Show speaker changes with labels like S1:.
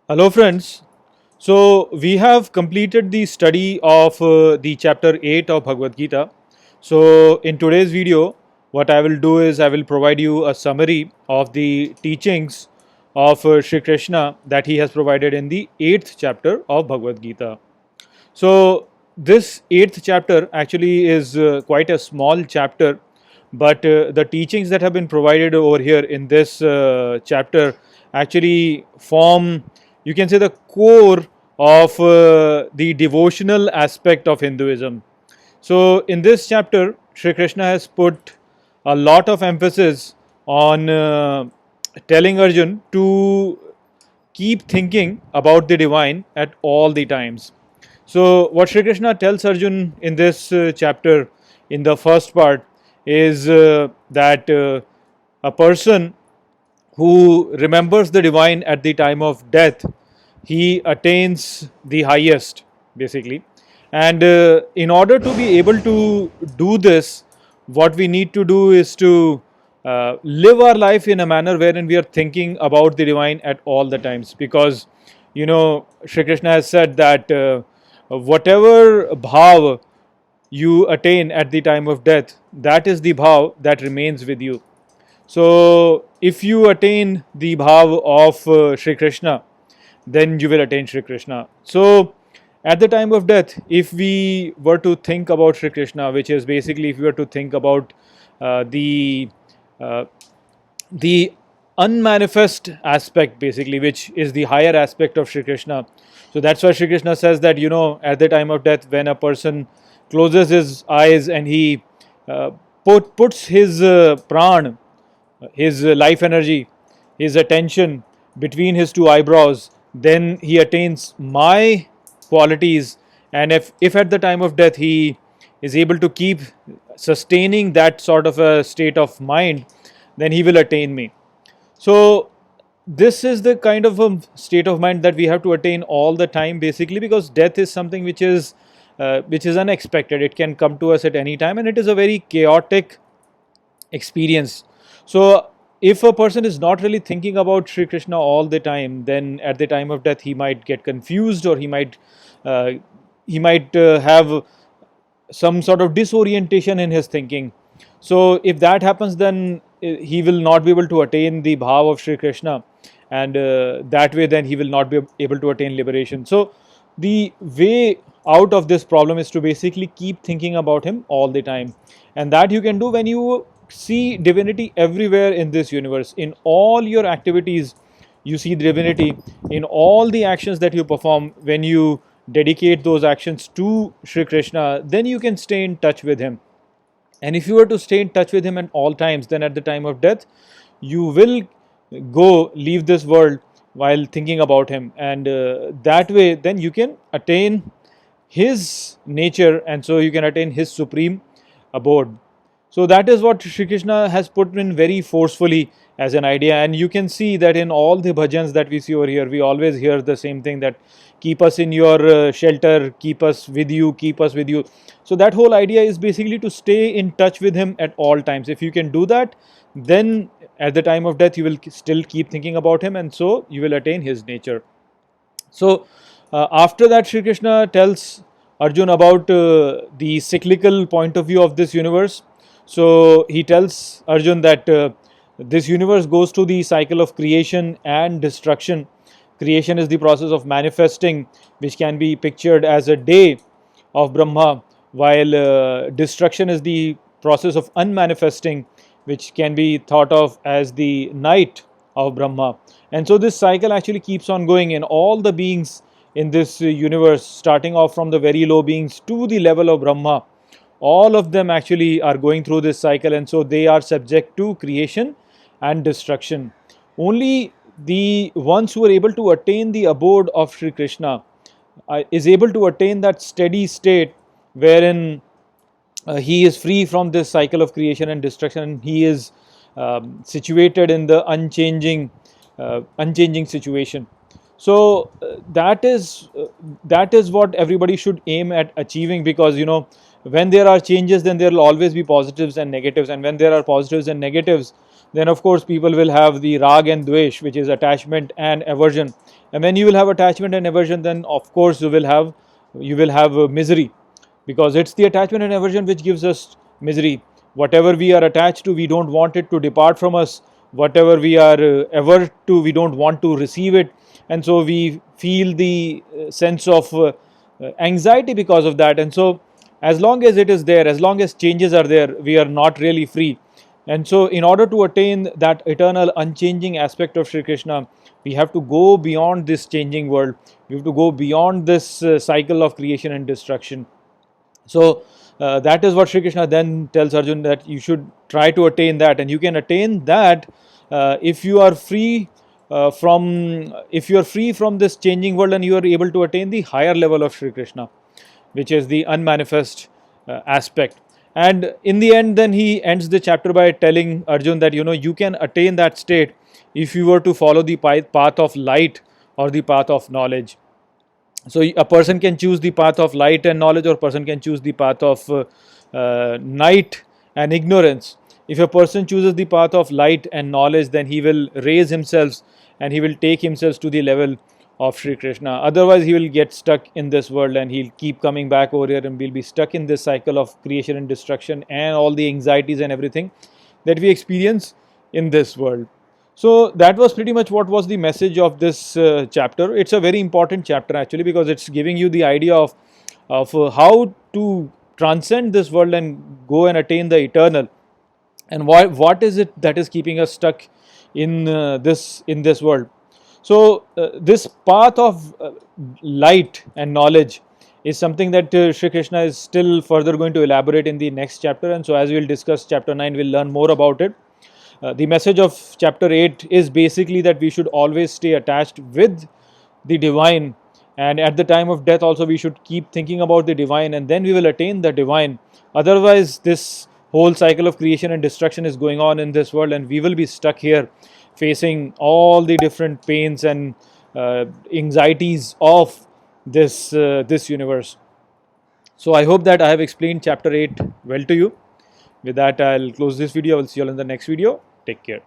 S1: Hello, friends. So, we have completed the study of the chapter 8 of Bhagavad Gita. So, in today's video, what I will do is I will provide you a summary of the teachings of Sri Krishna that he has provided in the 8th chapter of Bhagavad Gita. So, this 8th chapter actually is quite a small chapter, but the teachings that have been provided over here in this chapter actually form, you can say, the core of the devotional aspect of Hinduism. So, in this chapter, Sri Krishna has put a lot of emphasis on telling Arjun to keep thinking about the divine at all the times. So, what Sri Krishna tells Arjun in this chapter, in the first part, is that a person who remembers the divine at the time of death, he attains the highest, basically. And in order to be able to do this, what we need to do is to live our life in a manner wherein we are thinking about the divine at all the times. Because, Shri Krishna has said that whatever bhav you attain at the time of death, that is the bhav that remains with you. So, if you attain the bhav of Sri Krishna, then you will attain Sri Krishna. So, at the time of death, if we were to think about Sri Krishna, which is basically if we were to think about uh, the uh, the unmanifest aspect, basically, which is the higher aspect of Sri Krishna. So that's why Sri Krishna says that at the time of death, when a person closes his eyes and he uh, puts his pran, his life energy, his attention between his two eyebrows, then he attains my qualities. And if at the time of death he is able to keep sustaining that sort of a state of mind, then he will attain me. So, this is the kind of a state of mind that we have to attain all the time, basically, because death is something which is unexpected. It can come to us at any time, and it is a very chaotic experience. So, if a person is not really thinking about Sri Krishna all the time, then at the time of death he might get confused, or uh, he might have some sort of disorientation in his thinking. So, if that happens, then he will not be able to attain the bhav of Sri Krishna, and that way, then he will not be able to attain liberation. So, the way out of this problem is to basically keep thinking about him all the time, and that you can do when you see divinity everywhere in this universe. In all your activities, you see divinity. In all the actions that you perform, when you dedicate those actions to Sri Krishna, then you can stay in touch with him. And if you were to stay in touch with him at all times, then at the time of death, you will leave this world while thinking about him. And that way, then you can attain his nature, and so you can attain his supreme abode. So that is what Sri Krishna has put in very forcefully as an idea, and you can see that in all the bhajans that we see over here, we always hear the same thing, that keep us in your shelter, keep us with you, keep us with you. So that whole idea is basically to stay in touch with him at all times. If you can do that, then at the time of death you will still keep thinking about him, and so you will attain his nature. So, after that, Sri Krishna tells Arjun about the cyclical point of view of this universe. So, he tells Arjun that this universe goes through the cycle of creation and destruction. Creation is the process of manifesting, which can be pictured as a day of Brahma, while destruction is the process of unmanifesting, which can be thought of as the night of Brahma. And so this cycle actually keeps on going in all the beings in this universe, starting off from the very low beings to the level of Brahma. All of them actually are going through this cycle, and so they are subject to creation and destruction. Only the ones who are able to attain the abode of Sri Krishna is able to attain that steady state wherein he is free from this cycle of creation and destruction, and he is situated in the unchanging situation. So that is what everybody should aim at achieving, because when there are changes, then there will always be positives and negatives, and when there are positives and negatives, then of course people will have the rag and dvesh, which is attachment and aversion. And when you will have attachment and aversion, then of course you will have misery, because it's the attachment and aversion which gives us misery. Whatever we are attached to, we don't want it to depart from us. Whatever we are averse to, we don't want to receive it, and so we feel the sense of anxiety because of that. And so as long as it is there, as long as changes are there, we are not really free. And so in order to attain that eternal unchanging aspect of Sri Krishna, we have to go beyond this changing world. We have to go beyond this cycle of creation and destruction. So that is what Sri Krishna then tells Arjun, that you should try to attain that, and you can attain that if you are free from this changing world, and you are able to attain the higher level of Sri Krishna, which is the unmanifest aspect. And in the end, then he ends the chapter by telling Arjun that you can attain that state if you were to follow the path of light or the path of knowledge. So a person can choose the path of light and knowledge, or a person can choose the path of night and ignorance. If a person chooses the path of light and knowledge, then he will raise himself and he will take himself to the level of Sri Krishna. Otherwise, he will get stuck in this world and he'll keep coming back over here, and we'll be stuck in this cycle of creation and destruction and all the anxieties and everything that we experience in this world. So that was pretty much what was the message of this chapter. It's a very important chapter actually, because it's giving you the idea of how to transcend this world and go and attain the eternal, and what is it that is keeping us stuck in this world. So this path of light and knowledge is something that Sri Krishna is still further going to elaborate in the next chapter, and so as we will discuss chapter 9, we'll learn more about it. The message of chapter 8 is basically that we should always stay attached with the divine, and at the time of death also we should keep thinking about the divine, and then we will attain the divine. Otherwise, this whole cycle of creation and destruction is going on in this world, and we will be stuck here facing all the different pains and anxieties of this universe. So I hope that I have explained chapter 8 well to you. With that, I'll close this video. I will see you all in the next video. Take care.